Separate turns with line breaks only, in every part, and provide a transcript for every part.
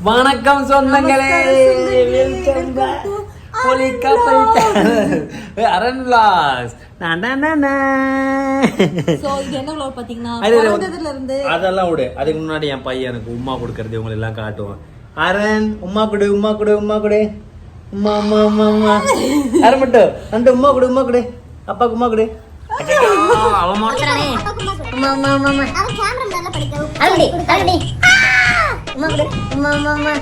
வணக்கம் சொந்தங்களே, welcome back போலிகா போயிட்ட அரண் vlogs.
சோ இது என்ன vlog பாத்தீங்கன்னா பிறந்ததுல இருந்து
அதெல்லாம் விடு. அதுக்கு முன்னாடி என் பையன் எனக்கு உம்மா கொடுக்கறது உங்களை எல்லாம் காட்டுவான். அரண் உம்மா கொடு உம்மா கொடு உம்மா கொடு உம்மா அம்மா அம்மா அம்மா அரண் மட்டும் அந்த உம்மா கொடு உம்மா கொடு அப்பாக்கு உம்மா கொடு. அவன் மாட்டானே உம்மா அம்மா அம்மா அம்மா
அவன் கேமரா மேல படிக்க அருடி அருடி உம்மா கொடு உம்மா அம்மா அம்மா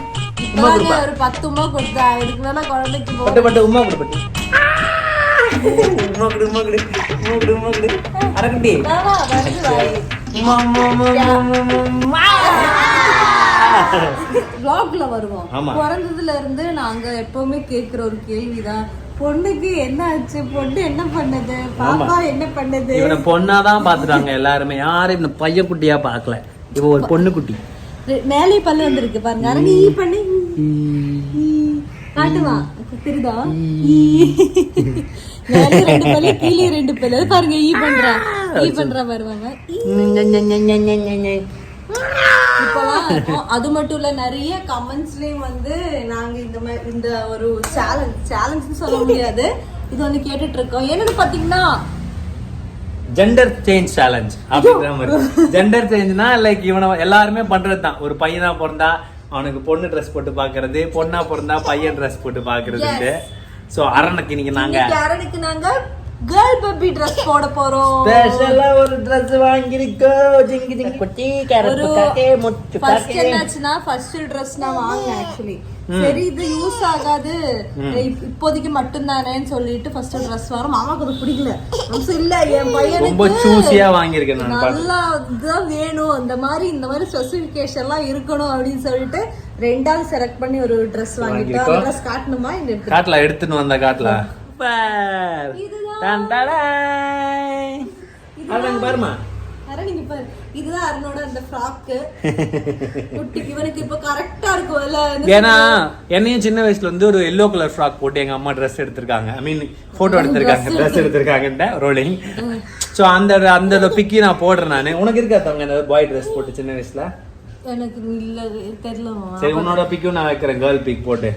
உம்மா கொடுப்பா. ஒரு 10 உம்மா கொடுத்தா இதுக்கு மேல குழந்தைக்கு
பட்டு பட்டு உம்மா கொடு பட்டு உம்மா கொடு உம்மா கொடு உம்மா கொடு உம்மா கொடு அரக்குட்டி
வாவா வருது வாய்.
உம்மா அம்மா அம்மா அம்மா
vlogல வருவோம்.
ஆமா.
பிறந்ததுல இருந்து நாங்க எப்பவுமே கேக்குற ஒரு கேள்விதான், பொண்ணுக்கு என்ன ஆச்சு, பொண்ணு என்ன பண்ணது, பாப்பா என்ன பண்ணது.
இவனை பொண்ணாதான் பாத்துட்டாங்க எல்லாருமே, யாரும் இந்த பையன் குட்டியா பாக்கல. இவ ஒரு பொண்ணு குட்டி.
மேலே பல்லு வந்திருக்கு பாருங்க. அரங்க ஈ பண்ணி காட்டுவா தெரியுதா? மேலே 2 பல்லு கீழே 2 பல்லு பாருங்க. ஈ பண்றா வருவாங்க. இப்பெல்லாம் அது மட்டும் இல்ல, நிறைய கமெண்ட்ஸ்லயும் வந்து நாங்க இந்த ஒரு சேலஞ்ச் சொல்ல முடியாது, இது வந்து கேட்டுட்டு இருக்கோம். என்னன்னு பாத்தீங்கன்னா
ஜெண்டர் சேஞ்ச் சேலஞ்ச் அப்படிங்கிற மாதிரி. ஜெண்டர் சேஞ்ச்னா லைக் இவனை எல்லாருமே பண்றது தான். ஒரு பையனா பிறந்தா அவனுக்கு பொண்ணு ட்ரெஸ் போட்டு பாக்குறது, பொண்ணா பிறந்தா பையன் ட்ரெஸ் போட்டு பாக்குறது. சோ அரணுக்கு இன்னைக்கு நாங்க
கேர்ள் பேபி ட்ரெஸ் போட போறோம்.
ஸ்பெஷலா ஒரு Dress வாங்கிருக்கோம். ஜிங்கி ஜிங்கி குட்டி கேரட் காக்கே முட்டு
ஃபர்ஸ்ட்
காக்கே.
என்னாச்சுன்னா ஃபர்ஸ்ட் Dress நான் வாங்கினேன் ஆக்சுவலி. சரி இது யூஸ் ஆகாது இப்போதைக்கு மட்டும் தானேன்னு சொல்லிட்டு ஃபர்ஸ்ட் Dress வாங்க. மாமாக்கு அது பிடிக்கல. இல்ல என் பையனுக்கு
ரொம்ப சூசியா வாங்கியிருக்கேன் நான்.
நல்லா இதுதான் வேணும், இந்த மாதிரி ஸ்பெசிஃபிகேஷன் எல்லாம் இருக்கணும் அப்படின்னு சொல்லிட்டு ரெண்டாவது செலக்ட் பண்ணி ஒரு Dress வாங்கிட்டோம். அந்த Dress காட்டணுமா? இந்த
காட்டல எடுத்துன்னு வந்த காட்டல பாருமா.
நீங்க பாரு, இதுதான் அருணோட அந்த ஃப்ராக் குட்டி. இவனுக்கு இப்ப கரெக்டா இருக்கும் இல்ல?
ஏன்னா என்னையும் சின்ன வயசுல வந்து ஒரு எல்லோ கலர் ஃப்ராக் போட்டு எங்க அம்மா ட்ரெஸ் எடுத்திருக்காங்க. ஐ மீன் போட்டோ எடுத்திருக்காங்க, ட்ரெஸ் எடுத்திருக்காங்க ரோலிங். சோ அந்த பிக்கி நான் போடுறேன் நானு. உனக்கு இருக்காதவங்க அந்த பாய் ட்ரெஸ் போட்டு சின்ன வயசுல? எனக்கு இல்ல தெரியல. சரி உன்னோட பிக்கும் நான் வைக்கிறேன், கேர்ள் பிக் போட்டு.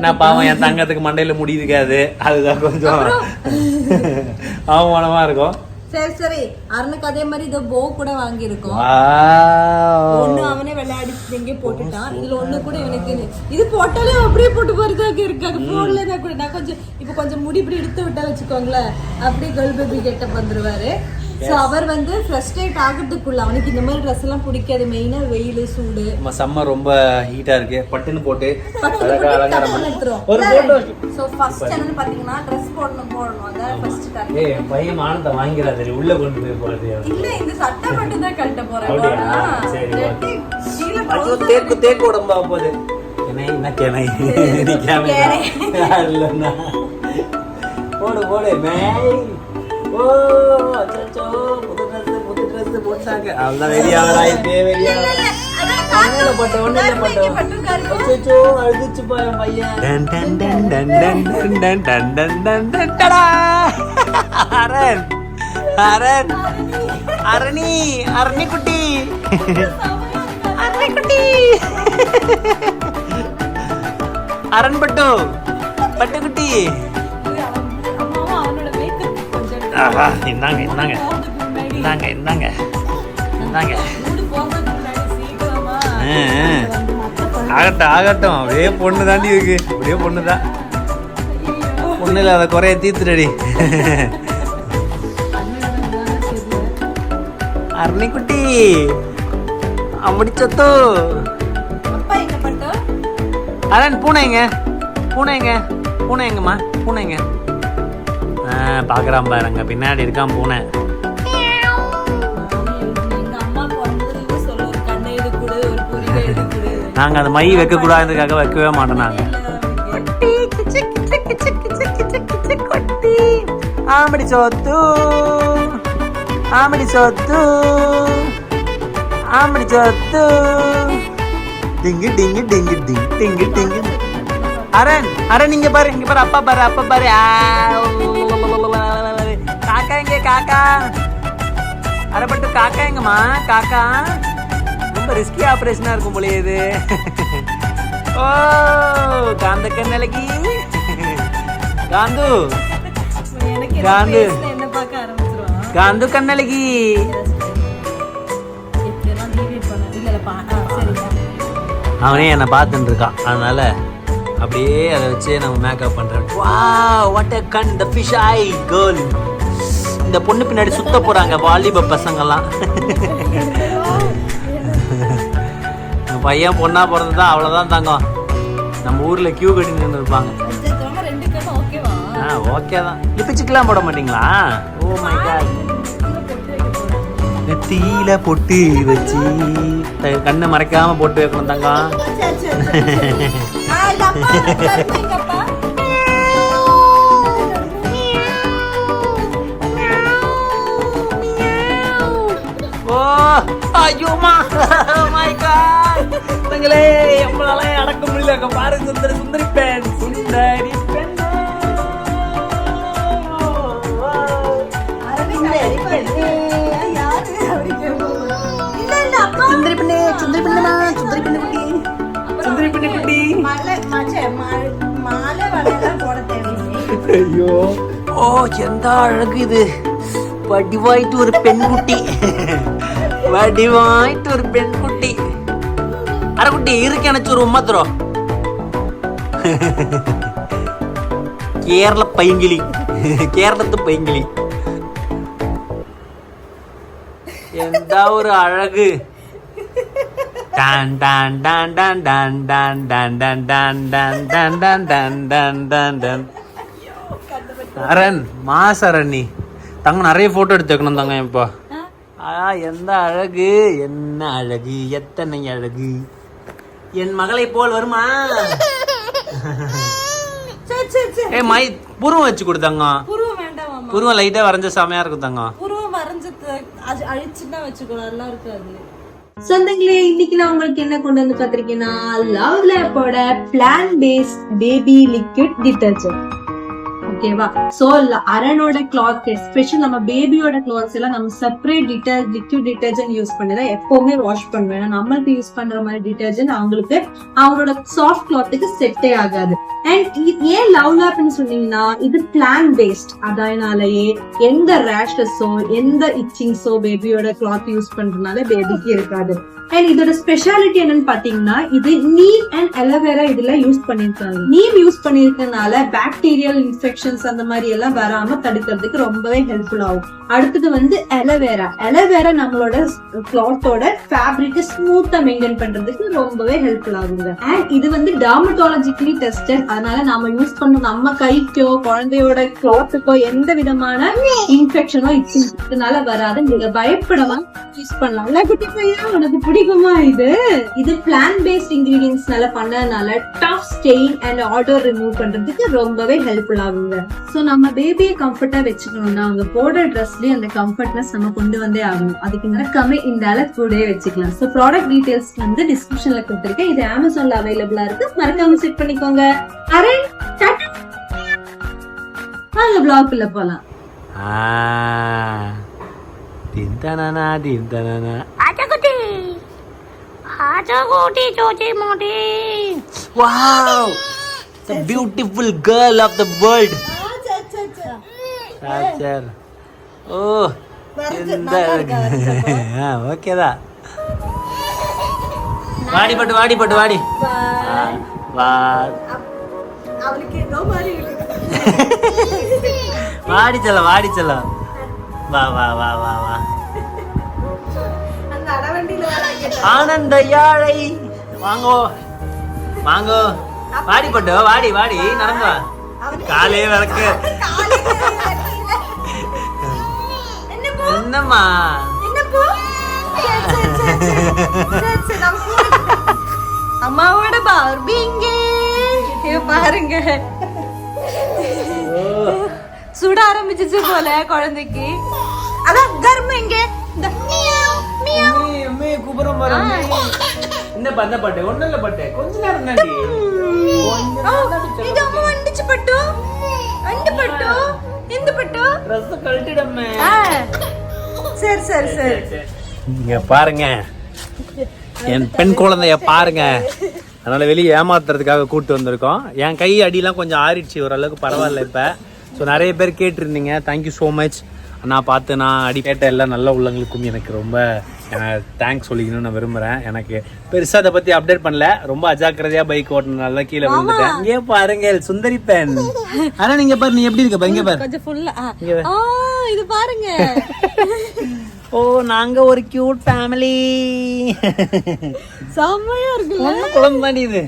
நான் பாவம் என் தங்கத்துக்கு மண்டையில முடியிருக்காது, அதுதான் கொஞ்சம் அவமானமா இருக்கும்.
சரி அருணுக்கு அதே மாதிரி இதோ போ கூட வாங்கி இருக்கோம். ஒண்ணு அவனே விளையாடிச்சு எங்கே போட்டுட்டான். இதுல ஒண்ணு கூட எனக்கு இது போட்டாலே அப்படியே போட்டு போறதாக இருக்காது. போன்ல தான் கூட நான் கொஞ்சம் இப்ப கொஞ்சம் முடி இப்படி எடுத்து விட்டா வச்சுக்கோங்களேன், அப்படியே கேர்ள் பேபி கெட்டப் வந்துருவாரு. சோ அவர் வந்து ஃப்ரஸ்ட்ரேட் ஆகிறதுக்குள்ள அவனுக்கு இந்த மாதிரி ட்ரெஸ் எல்லாம் பிடிக்காது. மெயினா வெயில் சூடு,
சம்மர் ரொம்ப ஹீட்டா இருக்கு. பட்டுன்னு போட்டு
எடுத்துரும் ஒரு போட்டோ. சோ ஃபர்ஸ்ட் என்னன்னு பாத்தீங்கன்னா ட்ரெஸ் போடணும் அத ஃபர்ஸ்ட் கரெக்ட்.
ஏய் பையன் மானத்தை வாங்கிராதே, உள்ள கொண்டு போய் போறது.
இல்ல இந்த சட்டை மட்டும் தான் கட்ட போறேன்.
சரி ஓகே. அது தேக்கு உடம்பா போகுது. என்ன கேனை நீ கேனை இல்லன்னா போடு மேய். ஓ அச்சச்சோ, புது Dress போட்டாங்க. அவ்வளவு வெறியாவரா இதே வெறியாவரா. ஒண்ணுல போட்ட அச்சச்சோ அழுதுச்சு பையன். Done done done done done done done done done done டடா. அரணி குட்டி அரண் பட்டு குட்டி. இந்தாங்க ஆகட்டும். அப்படியே பொண்ணு தாண்டி இருக்கு, அப்படியே பொண்ணுதான். பொண்ணு இல்ல, அதை குறைய தீர்த்துடி. அருணிக்குட்டி அம்பிடிச்சத்தோ. அரண் பூனைங்க பாக்குறான் பாருங்க, பின்னாடி இருக்கான் பூனை. நாங்க அந்த மை வைக்க கூடாதுக்காக வைக்கவே மாட்டோம். நாங்க ஆம்படி சொத்து டிங்கு டிங்கு டிங்கு டிங்கு டிங்கு. அரண் இங்க பாரு அப்பா பாரு. காக்கா அரப்பட்டு காக்கா எங்கம்மா? காக்கா ரொம்ப ரிஸ்கி ஆபரேஷனா இருக்கும் போல இது. ஓ காந்த கண்ணலகி காந்து
எனக்கு
காந்து.
என்ன பார்க்க ஆரம்பிச்சிருவான்.
காந்து கண்ணலகி.
இப்படியெல்லாம் deviate பண்ண- இல்ல, இல்ல, சரிங்க.
அவனே என்னை பார்த்துட்டு இருக்கான், அதனால அப்படியே அதை வச்சு நம்ம மேக்கப் பண்றோம். Wow what a gun the fish I girl. இந்த பொண்ணு பின்னாடி சுத்த போறாங்க வாலிப பசங்கெல்லாம். பையன் பொண்ணா பிறந்ததா அவ்வளோதான் தங்கம். நம்ம ஊர்ல கியூ கட்டி நின்று இருப்பாங்க.
அச்சச்சோ, 2 கண்ணும் ஓகேவா?
ஓகே தான். லிப்ஸ்டிக்லாம் போட மாட்டீங்களா? Oh my god.
அங்க பொட்டு வைக்க போறாங்க.
நெத்தியில பொட்டு வச்சு கண்ணை மறைக்காம போட்டு வைக்கணும் தங்கம்.
சரி, சரி. இல்ல, அப்பா, கருமைங்க அப்பா.
ஓ ஐயோமா மை காட். தங்களே நம்மளால அடக்க முடியல. அங்க பாரு சுந்தரி சுந்தரி பெண் சுந்தரி பெண்.
யாரு அப்படி கேட்பாங்க? இல்ல, இல்ல, அப்பா.
சுந்தரி பெண்ணே சுந்தரி பெண்ணுமா சுந்தரி பெண்ணு குட்டி சுந்தரி பெண்ணு குட்டி.
மாலை வளையெல்லாம் போட தேவையில்லை.
ஐயோ ஓ எந்த அழகு இது. வடிவாயிட்டு ஒரு பெண் குட்டி. வடிவாயிட்டு ஒரு பெண் குட்டி. அரைக்குட்டி இருக்கு எனக்கு ஒரு உம்மத்துறோம். கேரள பைங்கிளி. கேரளத்து பைங்கிளி. எந்த ஒரு அழகு. டான் டான் டான் டான் டான் டான் டான் டான் டான் டான் டான் டான் டான் டான் டான் டான். அரண் மாசரண் நீ தங்க நிறைய போட்டோ எடுத்து வைக்கணும் தங்க இப்போ. எந்த அழகு என்ன அழகு எத்தனை அழகு. என் மகளை போல் வருமா?
சரி, சரி, சரி.
ஏ மை புருவம் வச்சு கொடுத்தாங்க.
புருவம் வேண்டாமாமா?
புருவம் லைட்டா வரைஞ்ச செமையா இருக்கும் தங்க.
புருவம் வரைஞ்சது அழிச்சுன்னா வச்சுக்கோ, நல்லா இருக்காது. சொந்தங்களே, இன்னைக்கு நான் உங்களுக்கு என்ன கொண்டு வந்து பாத்திருக்கேன்னா லவ் லேப்போட plant based baby liquid detergent. ஓகேவா? சோ அரனோட கிளாத் எஸ்பெஷல் நம்ம பேபியோட கிளாத்ஸ் எல்லாம் நம்ம செப்பரேட் லிக்விட் டிட்டர்ஜென்ட் யூஸ் பண்ணிதான் எப்பவுமே வாஷ் பண்ணுவேன். நம்மளுக்கு யூஸ் பண்ற மாதிரி டிட்டர்ஜென்ட் அவங்களுக்கு அவங்களோட சாஃப்ட் கிளாத்துக்கு செட்டே ஆகாது. அண்ட் ஏன் லவ் லேப்னு சொன்னீங்கன்னா இது பிளான் பேஸ்ட், அதனாலயே எந்த ரேஷஸோ எந்த இச்சிங்ஸோ பேபியோட கிளாத் யூஸ் பண்றதுனால பேபிக்கு இருக்காது. அண்ட் இதோட ஸ்பெஷாலிட்டி என்னன்னு பாத்தீங்கன்னா இது நீம் அண்ட் அலோவேரா இதுல யூஸ் பண்ணிருக்காங்க. நீம் யூஸ் பண்ணிருக்கனால பாக்டீரியல் இன்ஃபெக்ஷன்ஸ் அந்த மாதிரி எல்லாம் வராம தடுக்கிறதுக்கு ரொம்பவே ஹெல்ப்ஃபுல் ஆகும். அடுத்தது வந்து அலோவேரா நம்மளோட கிளாத்தோட ஃபேப்ரிக் ஸ்மூத்தா மெயின்டைன் பண்றதுக்கு ரொம்பவே ஹெல்ப்ஃபுல் ஆகுங்க. அண்ட் இது வந்து டெர்மடாலஜிக்கலி டெஸ்டட், அதனால நம்ம யூஸ் பண்ண நம்ம கைக்கோ குழந்தையோட கிளாத்துக்கோ எந்த விதமான இன்ஃபெக்ஷனோ இதனால வராது. நீங்க பயப்படலாம், யூஸ் பண்ணலாம். குட்டி பையா உனக்கு பிடிக்குமா? இது பிளான் பேஸ்ட் இன்கிரீடியன்ஸ்னால பண்ணதுனால tough stain and odour remove பண்றதுக்கு ரொம்பவே ஹெல்ப்ஃபுல் ஆகுங்க. சோ நம்ம பேபியை கம்ஃபர்ட்டா வச்சுக்கணும்னா அவங்க போடுற ட்ரெஸ்லயே அந்த கம்ஃபர்ட்னஸ் நம்ம கொண்டு வந்தே ஆகணும். அதுக்கு மறக்காம இந்த அளவு கூடயே வச்சுக்கலாம். சோ ப்ராடக்ட் டீடைல்ஸ் வந்து டிஸ்கிரிப்ஷன்ல கொடுத்திருக்கேன். இது அமேசான்ல அவைலபிளா இருக்கு, மறக்காம செக் பண்ணிக்கோங்க. அரே வாங்க vlogக்குள்ள போலாம்.
தின்தனனா தின்தனனா
ஆச்சகுட்டி சோச்சி Moti.
wow the beautiful girl of the world. சாச்சர் ஓ இந்த ஓகேதா. வாடி பட்டு வாடி பட்டு வாடி வா
அவளுக்கு ஏதோ மாதிரி
வாடி செல்ல வாடி செல்ல வா வா வா வா வா.
அந்த அடவண்டியில
ஆனந்த யாழை வாங்கோ வாங்கோ. வாடி பட்டு வாடி வாடி நடந்து வா. காலே விளக்கு என்னம்மா
அம்மாவோட பார்பிங்க பாருங்க. சுட ஆரம்பிச்சிச்சு போல குழந்தைக்கு. அதான் கர்மம் இங்க
கூப்பிடும் என்ன பண்ண பட்டு ஒண்ணுல பட்டு கொஞ்ச நேரம் தாண்டி
இது அம்மா வந்துச்சு பட்டு அண்டு பட்டு இந்த பட்டு
ட்ரெஸ் கழட்டிடமே.
சரி சரி சரி
இங்க பாருங்க என் பெண் குழந்தைய பாருங்க. அதனால வெளியே ஏமாத்துறதுக்காக கூப்பிட்டு வந்திருக்கோம். என் கை அடியெலாம் கொஞ்சம் ஆறிடுச்சு, ஓரளவுக்கு பரவாயில்ல இப்போ. ஸோ நிறைய பேர் கேட்டிருந்தீங்க, தேங்க்யூ ஸோ மச். நான் பார்த்து நான் அடி கேட்ட எல்லாம் நல்ல உள்ளங்களுக்கும் எனக்கு ரொம்ப தேங்க்ஸ் சொல்லிக்கணும்னு நான் விரும்புகிறேன். எனக்கு பெருசாக அதை பற்றி அப்டேட் பண்ணல, ரொம்ப அஜாக்கிரதையாக பைக் ஓட்டினால கீழே விழுந்துட்டேன். இங்கே பாருங்க சுந்தரி பெண். ஆனால் நீங்கள் பாரு, நீ எப்படி இருக்க பாருங்க, பாரு
கொஞ்சம் ஃபுல்லா இது பாருங்க.
ஓ நாங்க ஒரு கியூட் ஃபேமிலி.
செம்மையா இருக்கு.
பொண்ணு குழந்தை இது.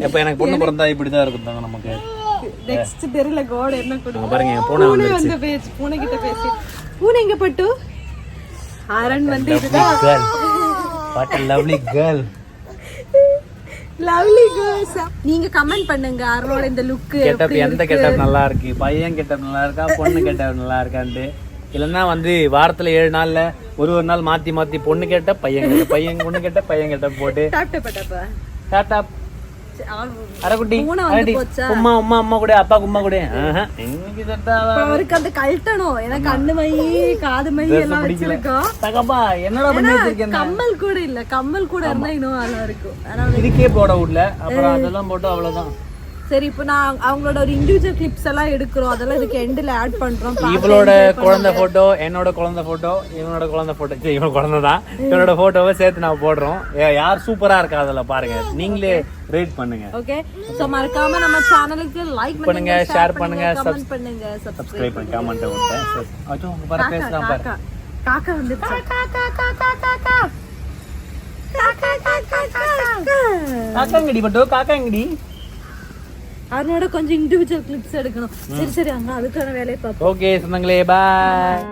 எப்ப எனக்கு பொண்ணு பிறந்தா இப்படிதான் இருக்கும் நமக்கு.
நெக்ஸ்ட் தெரியல கோட் என்ன கொடுங்க
பாருங்க. பூனை
வந்து பேசி பூனை கிட்ட பேசி பூனை எங்க பட்டு ஆரன் வந்து இதுதான்.
What a lovely girl.
Lovely girls. நீங்க கமெண்ட் பண்ணுங்க அருளோட இந்த லுக்
கெட்டப் எந்த கெட்டப் நல்லா இருக்கு, பையன் கெட்டப் நல்லா இருக்கா பொண்ணு கெட்டப் நல்லா இருக்கான்ட்டு. இல்லைன்னா வந்து வாரத்துல 7 நாள்ல ஒரு நாள் மாத்தி மாத்தி பொண்ணு கேட்ட பையன் கேட்ட பையன் பொண்ணு கேட்ட பையன் கேட்ட போட்டு டாட்டா அரகுட்டி உம்மா உம்மா அம்மா கூட அப்பா உம்மா கூட.
அவருக்கு அந்த கழட்டணும், ஏன்னா கண்ணு மை காது மை எல்லாம் வச்சிருக்கோம்.
தகப்பா என்னடா பண்ணி வச்சிருக்கேன்.
கம்மல் கூட இல்ல, கம்மல் கூட இருந்தா இன்னும் நல்லா இருக்கும்.
இதுக்கே போட விடல, அப்புறம் அதெல்லாம் போட்டு அவ்வளவுதான்.
சரி, இப்போ நான் அவங்களோட ஒரு இண்டிவிஜுவல் கிளிப்ஸ் எல்லாம் எடுக்கிறோம், அதெல்லாம் இதுக்கு எண்டில் ஆட் பண்றோம்.
இவளோட குழந்தை போட்டோ, என்னோட குழந்தை போட்டோ, இவனோட குழந்தை போட்டோ, இவனோட குழந்தை தான், இவனோட போட்டோவை சேர்த்து நான் போடுறோம். யார் சூப்பரா இருக்கா அதில் பாருங்க, நீங்களே ரேட் பண்ணுங்க.
ஓகே, சோ மறக்காம நம்ம சேனலுக்கு லைக் பண்ணுங்க, ஷேர் பண்ணுங்க, கமெண்ட் பண்ணுங்க,
சப்ஸ்கிரைப் பண்ணி கமெண்ட் பண்ணுங்க. அச்சோ உங்க பாரு பேசலாம் பாரு.
காக்கா வந்துச்சு.
காக்காங்கடி பட்டோ, காக்காங்கடி.
அதனோட கொஞ்சம் இண்டிவிஜுவல் கிளிப்ஸ் எடுக்கணும். சரி அங்க அதுக்கான வேலையை பார்ப்போம்.
ஓகே சொந்தங்களே, பாய்.